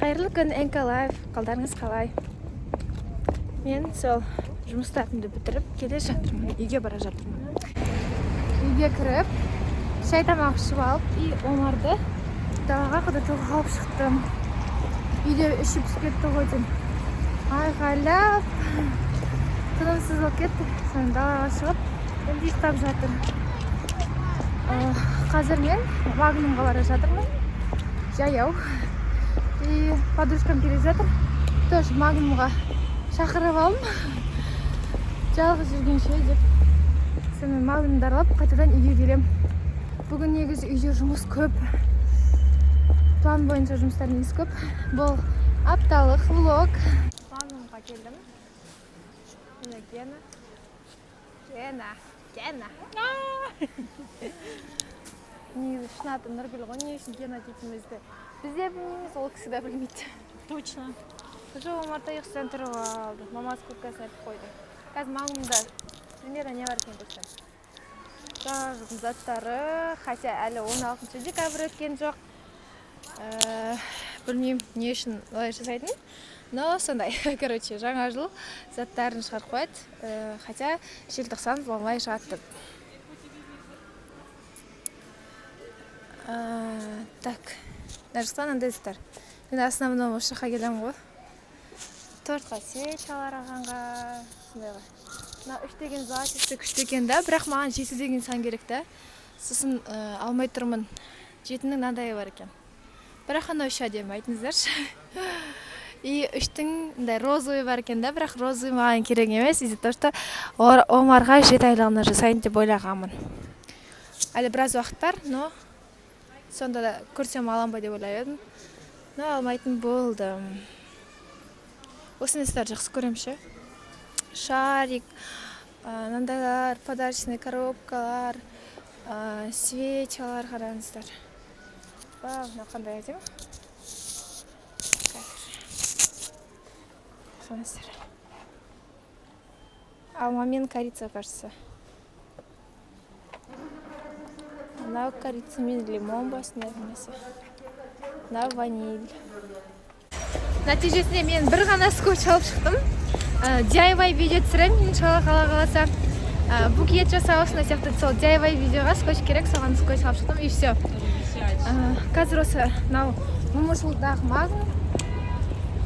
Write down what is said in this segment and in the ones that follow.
Қайырлы күн, NK Live. Қалдарыңыз қалай? Мен сол жұмыстарымды бітіріп келе жатырмын. Үйге бара жатырмын. Үйге кіріп, шай тамақ ішіп алып, Омарды далаға қыдыртуға алып шықтым. Үйде ішіп түсіп кетті ғой деймін. Айғайлап, тынымсыз болып кетті. Соны далаға шығып, енді ұйықтап жатыр. Қазір мен Магнумға бара жатырмын. Жаяу. Подружкам келе жатыр. Тоже Магнумға шақырып алдым. Жалғыз жүргенше деп. Сонымен Магнумды аралап, қайтадан үйге келем. Бүгін негізі үйде жұмыс көп. План бойынша жұмыстар негізі көп. Бұл апталық влог. Магнумға келдім. Міне Гена. Негізі шын аты Нұргүл ғой, не үшін Гена дейтінімізді бізде білмейміз, ол кісі де білмейді. Точно. Уже Омарда ұйқысынан тұрып алды. Мамасы курткасын айтып қойды. Қазір Магнумда примерно не бар екен көрсем. Барлық заттары, хотя әлі 16 декабрь өткен жоқ. Білмеймін не үшін олай жасайтын. Но сондай, короче, жаңа жыл заттарын шығарып қояды. Хотя желтоқсан болмай жатты. Так, Нұржықтан андайсыздар. Мен основном осы жаққа келем ғой. Тортқа свечалар алғанға, сондайға. Мына 3 деген златисті күшті екен да, бірақ маған 7 деген сан керек та. Сосын алмай тұрмын. 7-нің мынандайы бар екен. Бірақ анау 3 әдемі айтыңыздаршы. И 3-тің розовый бар екен да, бірақ розовый маған керек емес. Из-за того, что Омарға 7 айлығына жасайын деп ойлағанмын. Әлі біраз уақыт бар, но сонда да көрсем алам ба деп ойлап едім. Но алмайтын болдым. Осыны жақсы көрем ше. Шарик, мынандайлар, подарочный коробкалар, свечалар қараңыздар. Мына қандай әдемі. Алма мен корица, кажется. Мынау корица мен лимон басында нәрсе. Мынау ваниль. Нәтижесінде мен бір ғана скотч алып шықтым. DIY видео түсіремін, иншалла қаласа. Букет жасау осындай сияқты сол DIY видеоға скотч керек, соған скотч алып шықтым и все. Қазір осы мынау Момышұлыдағы Магнум.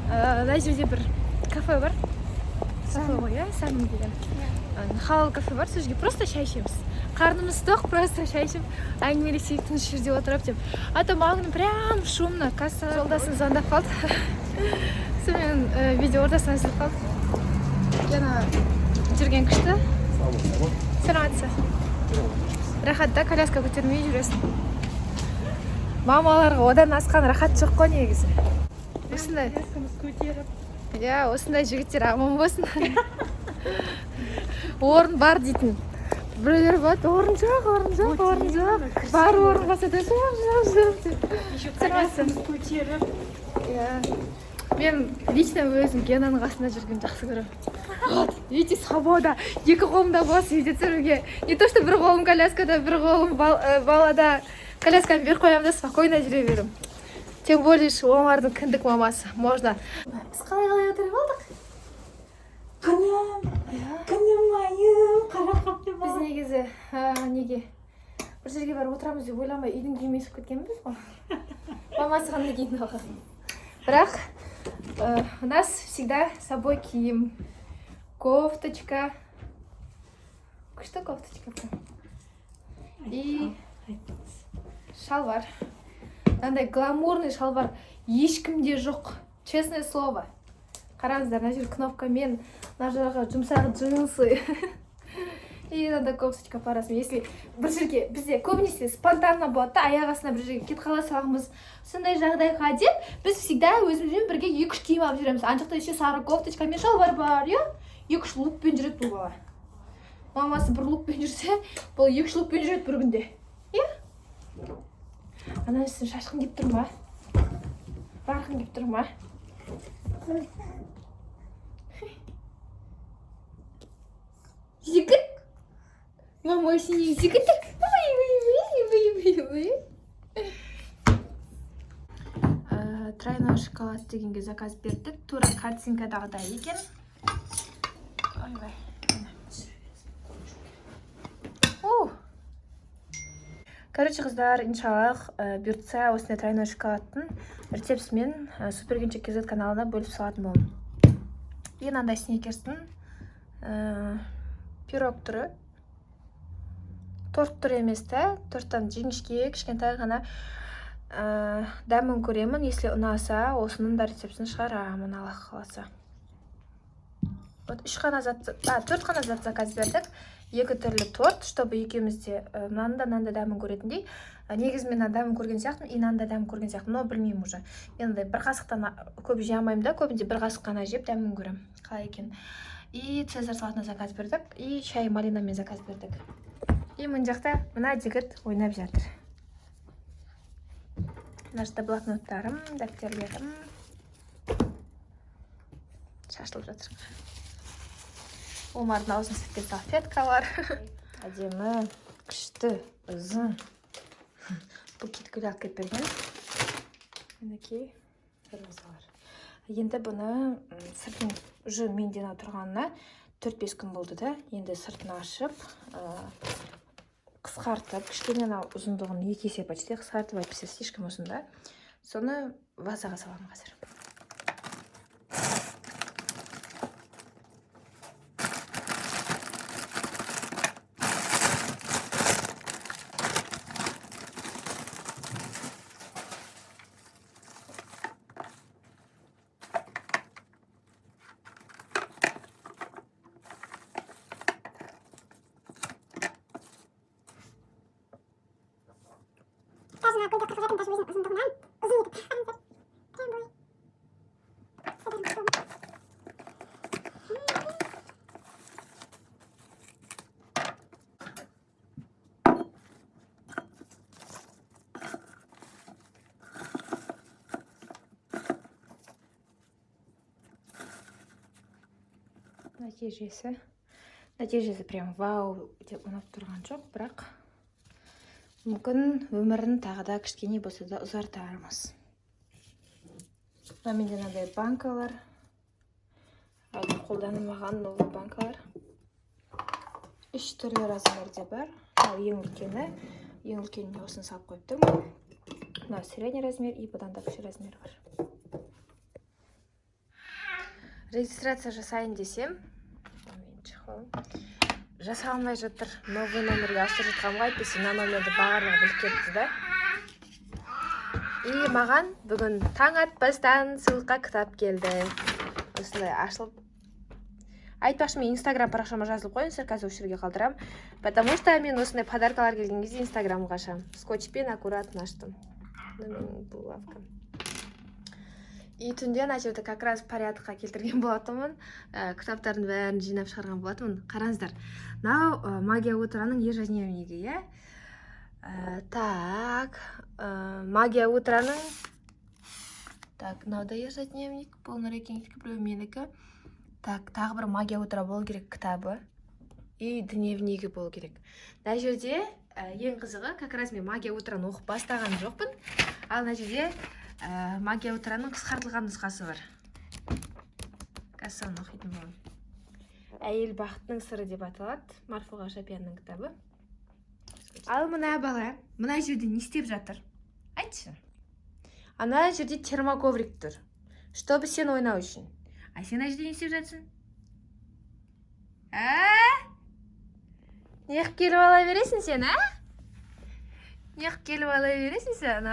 Мына жерде бір кафе бар. Кафе ғой, Сәнім деген. Халал кафе бар, сол жерге просто шай ішеміз. Қарнымыз тоқ, просто шай ішіп, әңгімелесейік, тыныш жерде отырып деп. А то Магнум прям шумно, касса жолдасын звондап қалды. Сонымен видео ортасынан үзіліп қалды. Жаңа жүрген күшті. Сәлеметсіз. Рахатта коляска көтермей жүресің. Мамаларға одан асқан рахат жоқ қой негізі. Осындай. Осындай жігіттер аман болсын. Орын бар дейтін. Біреулер болады, орын жоқ. Бар орын болса да жоқ. Көтеріп. Мен лично өзім Генаның қасында жүрген жақсы көрем. Видите, свобода. Екі қолымда бос үйде түсіруге. Не то, что бір қолым коляскада, бір қолым балада. Колясканы беріп қоямын да спокойно жүре берем. Тем более, Омардың кіндік мамасы. Можно. Біз қалай отырып алдық? Күнім майым, қарап қапты ба? Біз негізі, неге? Бір жерге барып отырамыз деп ойламай үйдің күймесіп кеткенбіз ғой. Мамасы қандай киін алған. Бірақ у нас всегда с собой киім. Кофточка. Күшті кофточка. И шалбар. Мынандай гламурный шалбар ешкімде жоқ. Честное слово. Қараңыздар, мына жер кнопка мен, мына жағы жұмсақ джинсы. И мынандай кофточка парасымен. Если бір жерге бізде көбінесе спонтанно болады да, аяқ астына бір жерге кетіп қала саламыз. Сондай жағдайға деп біз всегда өзімізбен бірге 2-3 киім алып жүреміз. Ана жақта еще сары кофточка мен шалбар бар, 2-3 лукпен жүреді бұл бала. Мамасы бір лукпен жүрсе, бұл 2-3 лукпен жүреді бір күнде. Ана үстін шашқын кеп тұр ма? Барқын кеп тұр ма? Жігіт? Мама сенің жігіті? тройной шоколад дегенге заказ бердік. Тура картинкадағыдай екен. Ойбай. Короче, қыздар, иншаллах, бұйыртса осындай тройной шоколадтың рецептісімен Супергенчик KZ каналына бөліп салатын болдым. И мынандай сникерстің пирог түрі. Торт түрі емес та, торттан жіңішке, кішкентай ғана дәмін көремін. Если ұнаса, осының да рецептісін шығарамын, Аллах қаласа. Вот 4 қана зат заказ бердік. 2 түрлі торт, чтобы екеумізде мынандай дәмін көретіндей. Негізі мен дәмін көрген сияқтымын, и мынандай дәмін көрген сияқтымын, но білмеймін уже. Мен бір қасықтан көп жей алмаймын да, көбінде бір қасық қана жеп дәмін көрем. Қалай екен. И цезарь салатына заказ бердік, и шай малинамен заказ бердік. И мына жақта мына жігіт ойнап жатыр. Мына жақта блокноттарым, дәптерлерім шашылып жатыр. Омардың аузын сеткен салфеткалар. Әдемі, күшті, ұзын. Букет гүл алып келіп берген. Мінекей розалар. Енді бұны сыртын уже менден отырғанына 4-5 күн болды да. Енді сыртын ашып, қысқартып, кішкене ұзындығын 2 есе почти қысқартып, әйтпесе слишком ұзын да. Соны вазаға саламын қазір. Нәтижесі прям вау деп ұнап тұрған жоқ, бірақ мүмкін өмірін тағы да кішкене болса да ұзартармыз. Менде мынандай банкалар, қолданылмаған новый банкалар. 3 түрлі размерде бар. Ең үлкеніне осыны салып қойыптым. Мына средний размер и бұдан да кіші размер бар. Регистрация жасайын десем, жасалмай жатыр. Новый номерге ауыстырып жатқанға айтпесе, мына номерді барлығы біліп кетті да. И маған бүгін таң атпастан сыйлыққа кітап келді. Осылай ашылып. Айтпақшы, мен Инстаграм парақшама жазылып қойыңыздар, қазір осы жерге қалдырам. Потому что мен осындай подаркалар келген кезде Инстаграмға ашам. Скотчпен аккуратно аштым. Менің булавкам. И түнде ана жерде как раз порядыққа келтірген болатынмын. Кітаптардың бәрін жинап шығарған болатынмын. Қараңыздар. Мынау магия утраның ежедневнигі, иә? Так, магия утраның. Так, мынау да ежедневник, полнорекеңдікі, біреу менікі. Так, тағы бір магия утра болу керек кітабы. И дневнигі болу керек. Мына жерде ең қызығы, как раз мен магия утраны оқып бастаған жоқпын. Ал мына жерде магия утраның қысқартылған нұсқасы бар. Қазір оқитын боламын. Әйел бақытының сыры деп аталады. Марфуға Шапиянның кітабы. Ал мына бала, мына жерде не істеп жатыр? Айтшы. Ана жерде термоковрик тұр. Чтобы сен ойнау үшін. А сен ана жерде не істеп жатсың? Неғып келіп ала бересің сен, Неғып келіп ала бересің сен,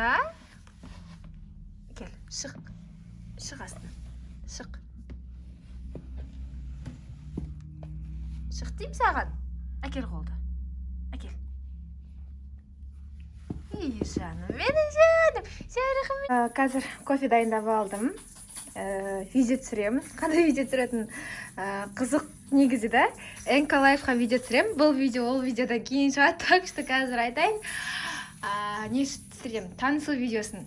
Кел, шық. Шық астына. Шық. Шық дейм саған. Әкел қолды. Әкел. Жаным, менің жаным. Жарығым. Қазір кофе дайындап алдым. Видео түсіремін. Қандай видео түсіретін қызық негізі да. Энка лайфқа видео түсіремін. Бұл видео ол видеодан кейін шығады. Так что қазір айтайын. Не түсіремін? Танысу видеосын.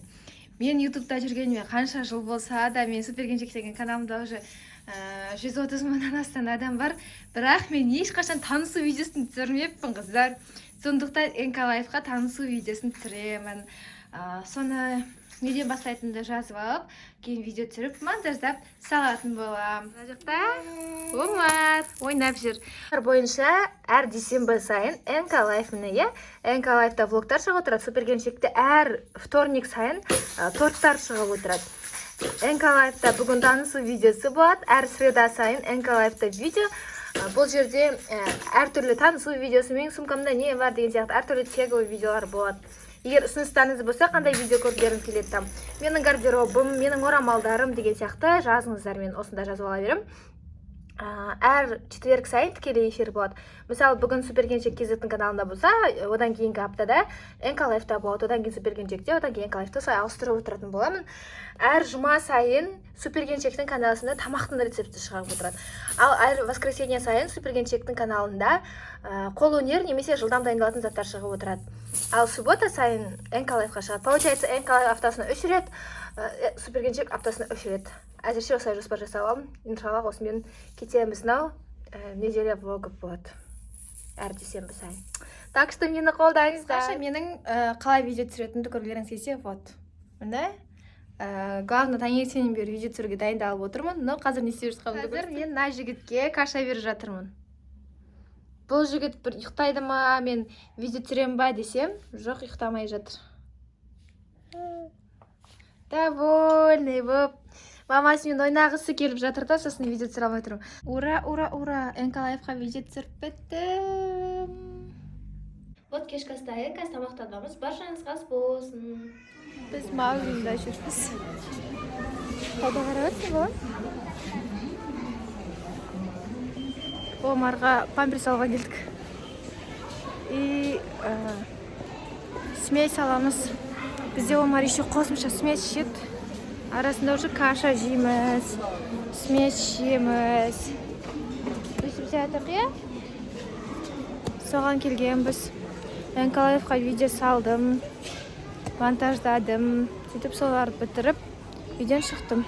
Мен ютубта жүргеніме қанша жыл болса да, мен Супергенчик деген каналымда уже 130 мыңнан астам адам бар. Бірақ мен ешқашан танысу видеосын түсірмеппін, қыздар. Сондықтан Энка лайфқа танысу видеосын түсіремін. Соны неден бастайтынымды жазып алып, кейін видео түсіріп, монтаждап салатын боламын. Мына жақта Омар ойнап жүр. Бойынша әр дүйсенбі сайын НК Лайф'ны, НК Лайф'та влогтар шығып отырады. Супергеншекте әр вторник сайын торттар шығып отырады. НК Лайф'та бүгін танысу видеосы болады. Әр среда сайын НК Лайф'та видео. Бұл жерде әртүрлі танысу видеосы, менің сумкамда не бар деген сияқты әртүрлі теговый видеолар болады. Егер ұсыныстарыңыз болса, қандай видео көргілеріңіз келеді там. Менің гардеробым, менің орамалдарым деген сияқты жазыңыздар, мен осында жазып ала берем. Әр четверг сайын тікелей эфир болады. Мысалы, бүгін Супергеншек KZ-дің каналында болса, одан кейінгі аптада НК Лайф'та болады, одан кейін Супергеншекте, одан кейін НК Лайф'та солай ауыстырып отыратын боламын. Әр жұма сайын Супергеншектің каналында тамақтың рецепті шығарып отырады. Ал әр воскресенье сайын Супергеншектің каналында қолөнер немесе жылдам дайындалатын заттар шығып отырады. Ал суббота сайын НК Лайф'қа шығады. Получается, НК Лайф аптасына 3 рет, Супергеншек аптасына 3 рет. Әзірше осылай жоспар жасап аламын. Иншаллах, осымен кетеміз. Мынау неделя влогы болады. Әр дүйсенбі сайын. Так что мені қолдаңыздар. Менің қалай видео түсіретінімді көргілеріңіз келсе, вот. Міне. Главное, таңертеңнен бері видео түсіруге дайындалып отырмын. Но қазір не істеп жатқанымды көрсетейін. Қазір мен мына жігітке каша беріп жатырмын. Бұл жігіт бір ұйықтайды ма, мен видео түсіремін ба десем, жоқ, ұйықтамай жатыр. Довольный болып. Мамасымен ойнағысы келіп жатыр да, сосын видео түсіре алмай тұрмын. Ура, ура, ура! НК Лайф'қа видео түсіріп біттім. Вот кешкі астайын, қазір тамақтанамыз. Баршаңызға ас болсын. Біз магазинда жүрміз. Қалда қарап өтсің ғой? Омарға памперс алуға келдік. И смесь аламыз. Бізде Омар еще қосымша смесь ішеді. Арасында уже каша жейміз, смесь жейміз. Өсіп жатыр, е? Соған келгенбіз. НК Лайф'қа видео салдым, монтаждадым. Сөйтіп соларды бітіріп, үйден шықтым.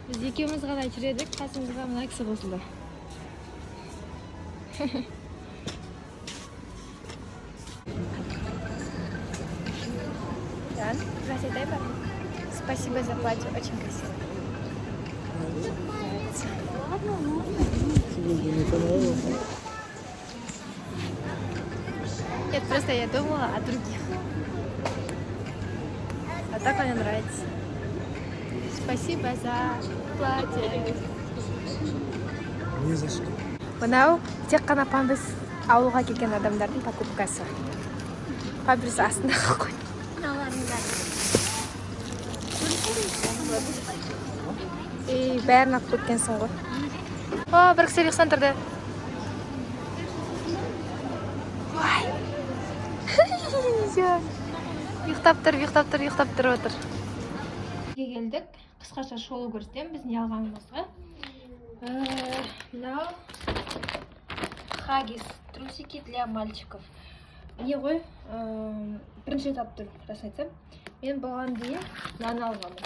Біз екеуміз ғана жүредік, қасымызға мына кісі қосылды. Здравствуйте, дай папа. Спасибо за платье, очень красиво. Не понравилось? Нет, просто я думала о других. А так мне нравится. Спасибо за платье. Не за что. Мынау тек қана памперс алуға келген адамдардың покупкасы. Памперс астында қойды. Бәрін алып кеткенсің ғой. Бір кісі ұйықтап тұрды. Ұйықтап тұр отыр. Келдік. Қысқаша шолу көрсетем, біз не алғанымызға. Мынау Хаггис, трусики для мальчиков. Не ғой, бірінші етап тұр, рас айтсам. Мен болған дейін мынаны алғанмын.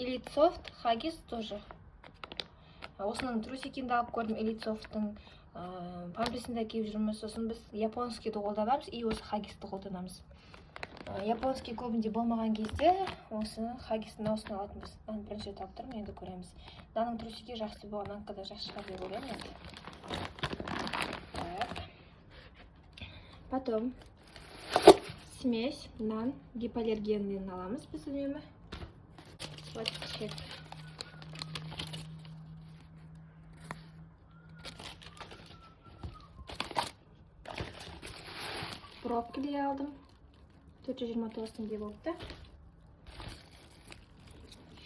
Elite Soft, Хаггис тоже. Осының трусикинді алып көрдім, Elite Soft'ың памперсінде киіп жүрміз. Сосын біз японскийді қолданамыз, и осы Хаггисті қолданамыз. Японский көбінде болмаған кезде осы Хаггистің осыны алатынбыз. Мен бірінші етап тұрмын, енді көреміз. Мынаның трусики жақсы болған, анкада жақсы шығар деп ойлаймын. Потом смесь нан гипоаллергенный аламыз біз үнемі. Вот чек. Брокколи алдым. 429 теңге болыпты.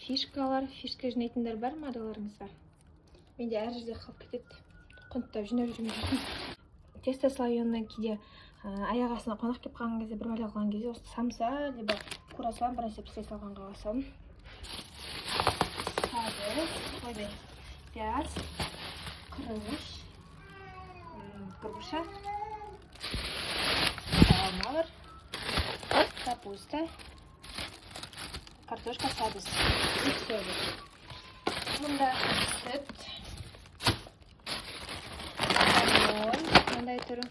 Фишкалар, фишка жинайтындар бар ма адаларыңызда? Менде әр жерде қалып кетеді. Құнттап жинап жүрмін. Тесто слоеный кейде аяқ астына қонақ келіп қалған кезде, бір бәле қалған кезде, осы самса, либо курасан бір нәрсе пісіре салғанға аласам. Қойдай. Пияз, күріш, груша, салмалар, капуста, картошка садыс. И все. Мұнда сүт, макарон, мындай түрі.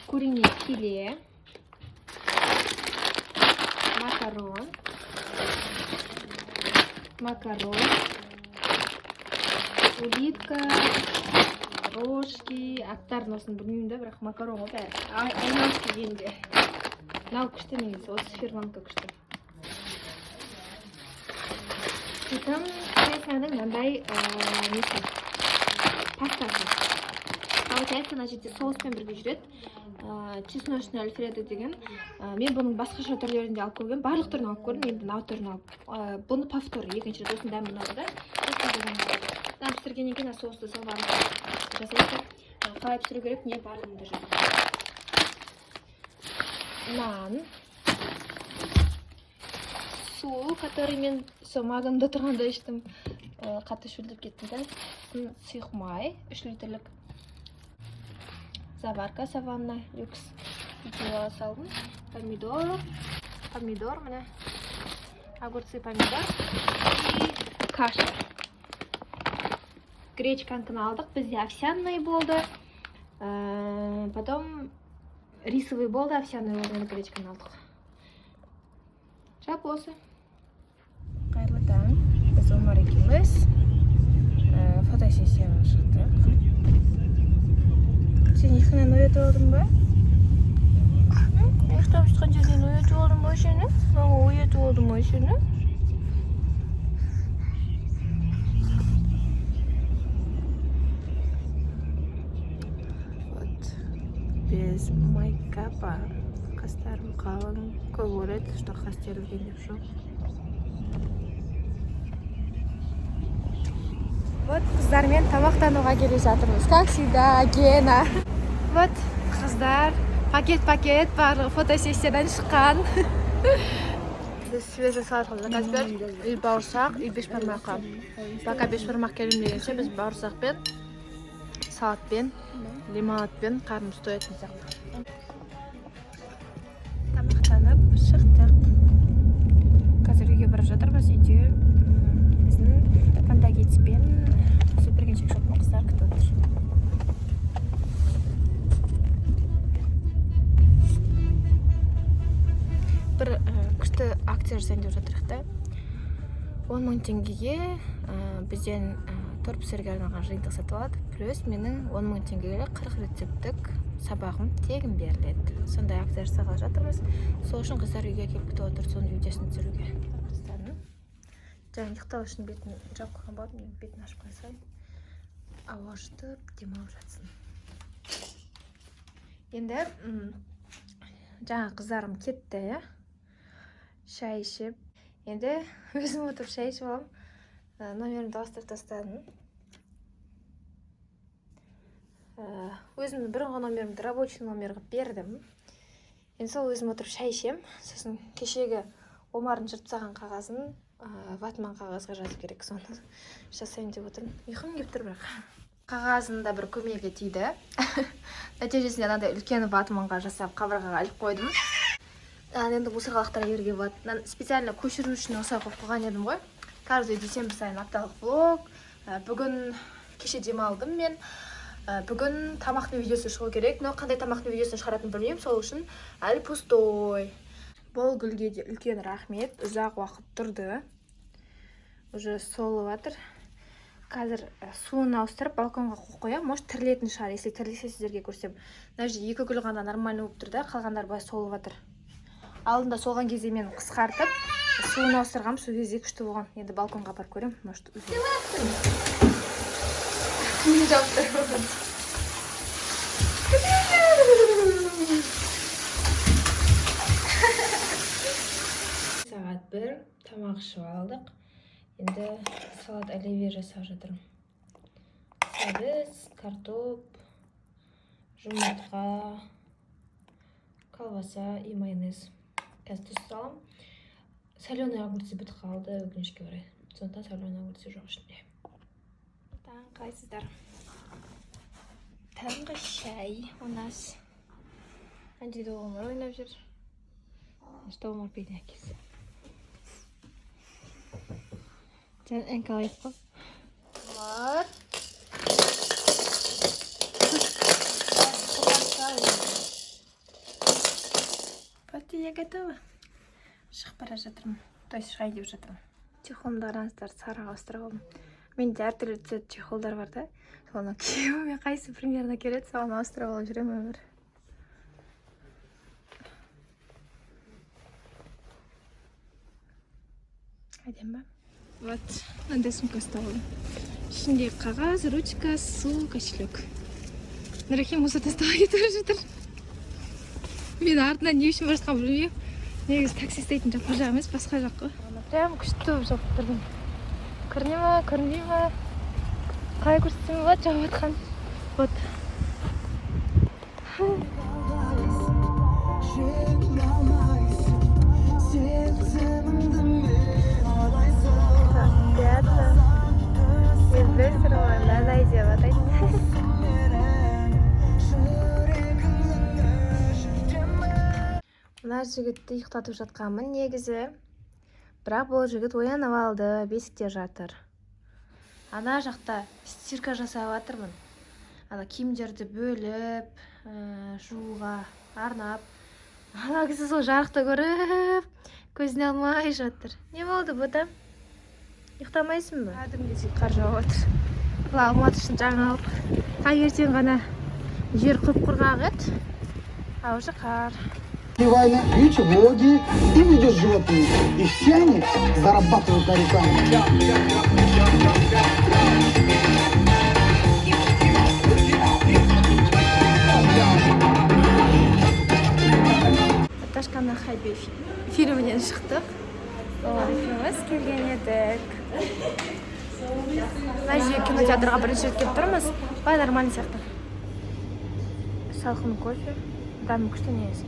Куриный филе. Макарон. Улитка. Рожки. Аттарын осыны білмеймін да, бірақ макарон ғой бәрі. Айналып келгенде. Мынау күшті негізі, осы фирманікі күшті. Сөйтім, Тайсаның мындай несі пастасы. Тайса мына жерде соуспен бірге жүреді. Чесночный альфредо деген. Мен бұның басқаша түрлерінде алып көрген, барлық түрін алып көрдім, мен мынау түрін алып. Бұны повтор, екінші рет осының дәмін алды да. Дәм пісіргеннен кейін соусты салбарын жасайды. Қалай пісіру керек, не барлығында жүреді. Нан. Су, который мен магазинда тұрғанда іштім. Қатты шөлдеп кеттім да. Сұйық 3 литрлік. Заварка саванна люкс. Екеуі салдым. Помидор, міне. Огурцы, помидор. И каша. Гречканканы алдық. Бізде овсяный болды. Потом рисовый болды, овсяный болды. Гречканы алдық. Жап осы. Қайырлы таң. Біз Омар екеуміз фотосессияға шықтық. Сен ұйқынан оятып алдың ба? Ұйықтап жатқан жерден оятып алдың ба сені? Маған оятып алдың ба сені? Вот. Без майкапа. Қастарым қалың. Көп ойлайды, что қас терілген деп жоқ. Вот қыздармен тамақтануға келе жатырмыз. Как всегда, Гена. Вот қыздар, пакет барлығы фотосессиядан шыққан. Біз свежий салат заказбер, үй бауырсақ, үй бешбармаққа. Пока бешбармақ келім дегенше, біз бауырсақпен, салатпен, лимонадпен қарнымыз тоятын сияқты. Тамақтанып шықтық. Қазір үйге бара жатырмыз. Үйде біздің кондагетспен Супергеншек шоптың қыздар күтіп отыр. Бір күшті акция жасайын деп жатырық та. 10 000 теңгеге бізден торпсерге арналған жиынтық сатып алады. Плюс менің 10 000 теңгеге 40 рецепттік сабағым тегін беріледі. Сондай акция жасағалы жатырмыз. Сол үшін қыздар үйге келіп күтіп отыр, соның видеосын түсіруге. Жаңа ұйықтау үшін бетін жауып қойған болдым, мен бетін ашып қойсайын. Ауа жұтып, демалып жатсын. Енді жаңа қыздарым кетті, я? Шай ішіп. Енді өзім отырып шай ішіп алам. Номерімді ауыстырып тастадым. Өзімнің бұрынғы номерімді рабочий номерға бердім. Енді сол өзім отырып шай ішем. Сосын кешегі Омардың жыртып тастаған қағазын ватман қағазға жазу керек, соны жасайын деп отырмын. Ұйқым келіп тұр бірақ. Қағазында бір көмегі тиді. Нәтижесінде анандай үлкен ватманға жасап қабырғаға іліп қойдым. Енді босағалақтар ерге болады. Мен специально көшіру үшін осылай қойып қойған едім ғой. Каждый дүйсенбі сайын апталық влог. Бүгін кеше демалдым мен. Бүгін тамақтың видеосы шығу керек. Но қандай тамақтың видеосын шығаратынын білмеймін, сол үшін әлі пустой. Бұл гүлге де үлкен рахмет. Ұзақ уақыт тұрды. Уже солып жатыр. Қазір суын ауыстырып балконға қойып қоямын. Может тірілетін шығар, если тірілсе сіздерге көрсем. Мына жерде 2 гүл ғана нормально болып тұр да, қалғандар былай солып жатыр. Алдында солған кезде мен қысқартып, суын ауыстырғам, сол кезде күшті болған. Енді балконға апарып көрем. Может өзім. Не жауып тұр. Сағат 1, тамақ ішіп алдық. Енді салат оливье жасап жатырмын. Сәбіз, картоп, жұмыртқа, колбаса и майонез. Қазір тұз салам. Соленый огурцы бітіп қалды, өкінішке орай. Сондықтан соленый огурцы жоқ ішінде. Таң қайсыздар? Таңғы шай у нас. Андейді Омар ойнап жүр. Что Омар пейден әкесі. Sen en kalaipa. Var. Я готова. Шығып бара жатырмын. То есть шығайын деп жатырмын. Чехолымды қараңыздар, сарыға ауыстырып алдым. Менде әртүрлі цвет чехолдар бар да. Соны киюіме қайсы примерно келеді, соған ауыстырып алып жүремін өмір. Әдем ба? Вот, мынандай сумка ұстап алдым. Ішінде қағаз, ручка, су, кошелек. Нұрекең мусор тастауға кетіп жатыр. Мен артынан не үшін бара жатқанын білмеймін. Негізі такси істейтін жақ бұл жақ емес, басқа жақ қой. Прям күшті болып жатып тұрдым. Көрінбей ма? Қалай көрсетсем болады жауып жатқан. Вот. Білесіздер ғой, Лалай деп атайды. Мына жігітті ұйықтатып жатқанмын негізі. Бірақ бұл жігіт оянып алды, бесікте жатыр. Ана жақта стирка жасап жатырмын. Ана киімдерді бөліп, жууға арнап. Ана кісі сол жарықты көріп, көзіне алмай жатыр. Не болды бұда? Ұйықтамайсың ба? Кәдімгідей қар жауып жатыр. Бұл Алматы үшін жаңалық. Таңертең ғана жер құп-құрғақ еді. А уже қар. Пьешь воги и ведешь животных. И все они зарабатывают на рекламе. Ташкана Хайби фильмінен шықтық. Екеуміз келген едік. Мына жерге кинотеатрға бірінші рет келіп тұрмыз. Бай нормальный сияқты. Салқын кофе. Дәмі күшті негізі.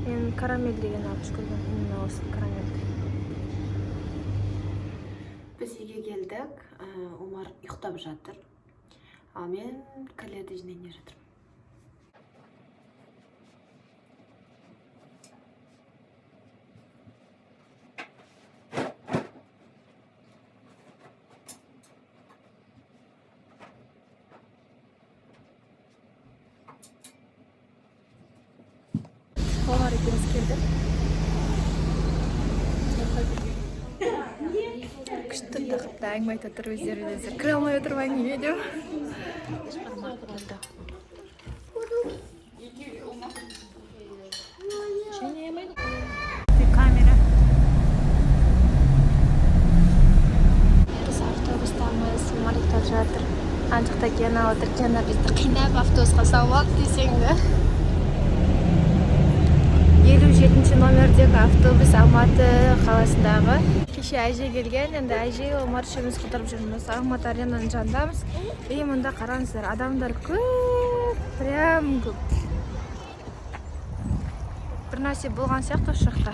Мен карамель деген алып көргенмін. Именно осы карамельді. Біз үйге келдік. Омар ұйықтап жатыр. Ал мен кәлерді жинайын жатырмын. Олар екеуміз келді. Күшті тақыпта әңгіме айтып тұр өздері. Кіре алмай отырып әңгіме деп. Камера. Біз автобустамыз, Мариктап жатыр. Анжықта Гена отыр. Гена бізді қинап автобусқа салып алды десеңді. 57-ші номердегі автобус Алматы қаласындағы. Кеше әже келген, енді әже Омар үшеуміз қыдырып жүрміз. Алматы аренаның жанындамыз. И мұнда қараңыздар, адамдар көп, прям көп. Бір нәрсе болған сияқты осы жақта.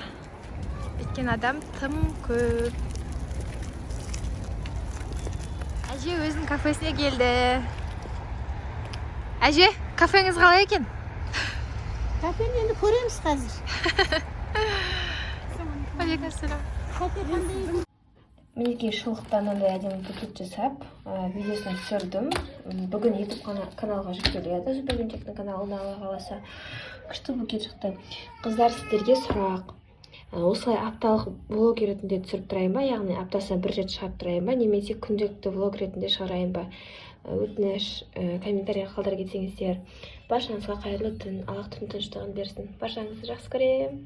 Өйткені адам тым көп. Әже өзінің кафесіне келді. Әже, кафеңіз қалай екен? Кафені енді көреміз қазір. Алейкум ассалам. Мінекей шұлықтан андай әдемі букет жасап, видеосына түсірдім. Бүгін YouTube каналға жүктеледі, Зүбегенчектің каналына Алла қаласа. Күшті букет шықты. Қыздар, сіздерге сұрақ. Осылай апталық влог ретінде түсіріп тұрайын ба, яғни аптасына бір рет шығарып тұрайын ба, немесе күнделікті влог ретінде шығарайын ба? Өтініш комментарийға қалдырып кетсеңіздер. Баршаңызға қайырлы түн, Аллах түн тыныштығын берсін. Баршаңызды жақсы көремін.